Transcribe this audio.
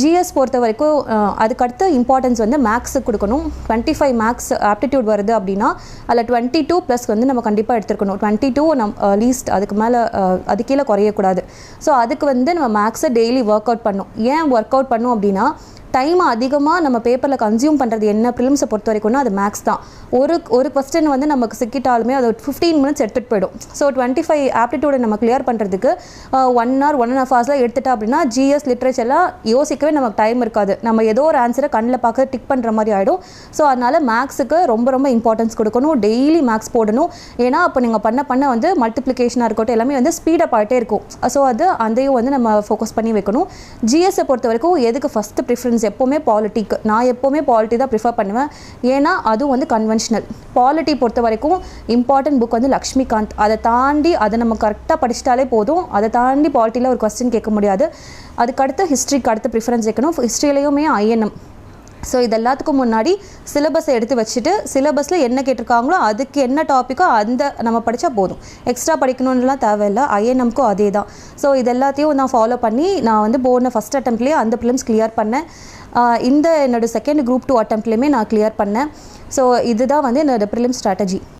GS பொறுத்த வரைக்கும் அதுக்கடுத்து இம்பார்ட்டன்ஸ் வந்து மேக்ஸுக்கு கொடுக்கணும். 25 மேக்ஸ் ஆப்டிடியூட் வருது அப்படின்னா அதில் 22 ப்ளஸ் வந்து நம்ம கண்டிப்பாக எடுத்துருக்கணும். 22 லீஸ்ட் அதுக்கு மேலே அது கீழே குறையக்கூடாது. ஸோ அதுக்கு வந்து நம்ம மேக்ஸை டெய்லி ஒர்க் அவுட் பண்ணணும். ஏன் ஒர்க் அவுட் பண்ணணும் அப்படின்னா டைம் அதிகமாக நம்ம பேப்பரில் கன்சியூம் பண்ணுறது என்ன ப்ரிலிம்ஸை பொறுத்த வரைக்கும்னா அது மேக்ஸ் தான். ஒரு கொஸ்டின் வந்து நமக்கு சிக்கிட்டாலுமே அது 15 மினிட்ஸ் எடுத்துகிட்டு போயிடும். ஸோ 25 ஆப்டிடியூடை நம்ம கிளியர் பண்ணுறதுக்கு 1 hour 1.5 hours எடுத்துட்டா அப்படின்னா ஜிஎஸ் லிட்ரேச்சர்லாம் யோசிக்கவே நமக்கு டைம் இருக்காது. நம்ம ஏதோ ஒரு ஆன்சரை கண்ணில் பார்க்க டிக் பண்ணுற மாதிரி ஆகிடும். ஸோ அதனால் மேக்ஸுக்கு ரொம்ப ரொம்ப இம்பார்ட்டன்ஸ் கொடுக்கணும். டெய்லி மேக்ஸ் போடணும். ஏன்னா அப்போ நீங்கள் பண்ண வந்து மல்டிப்ளிகேஷனாக இருக்கட்டும் எல்லாமே வந்து ஸ்பீடப் ஆகிட்டே இருக்கும். ஸோ அதையும் வந்து நம்ம ஃபோக்கஸ் பண்ணி வைக்கணும். ஜிஎஸ்ஸை பொறுத்த வரைக்கும் எதுக்கு ஃபஸ்ட்டு ப்ரிஃபரன்ஸ் எப்போவுமே பாலிட்டிக்கு. நான் எப்போவுமே பாலிட்டி தான் ப்ரிஃபர் பண்ணுவேன். ஏன்னா அதுவும் வந்து கன்வென்ஷனல். பாலிட்டி பொறுத்த வரைக்கும் இம்பார்ட்டன்ட் புக் வந்து லக்ஷ்மிகாந்த். அதை தாண்டி அதை நம்ம கரெக்டாக படிச்சிட்டாலே போதும். அதை தாண்டி பாலிட்டியில் ஒரு கொஸ்டின் கேட்க முடியாது. அதுக்கடுத்து ஹிஸ்ட்ரிக்கு அடுத்து ப்ரிஃபரன்ஸ் வைக்கணும். ஹிஸ்ட்ரியிலையுமே ஐஎன்எம். ஸோ இது எல்லாத்துக்கும் முன்னாடி சிலபஸை எடுத்து வச்சுட்டு சிலபஸில் என்ன கேட்டிருக்காங்களோ அதுக்கு என்ன டாப்பிக்கோ அந்த நம்ம படித்தா போதும். எக்ஸ்ட்ரா படிக்கணும்லாம் தேவையில்லை. ஐஎன்எம்க்கும் அதே தான். ஸோ இது எல்லாத்தையும் நான் ஃபாலோ பண்ணி நான் வந்து போன ஃபஸ்ட் அட்டெம்ப்ட்லேயே அந்த ப்ரிலிம்ஸ் கிளியர் பண்ணேன். இந்த என்னோடய செகண்ட் குரூப் 2 அட்டெம்ப்ட்லேயுமே நான் கிளியர் பண்ணேன். ஸோ இதுதான் வந்து என்னோடய ப்ரிலிம்ஸ் ஸ்ட்ராட்டஜி.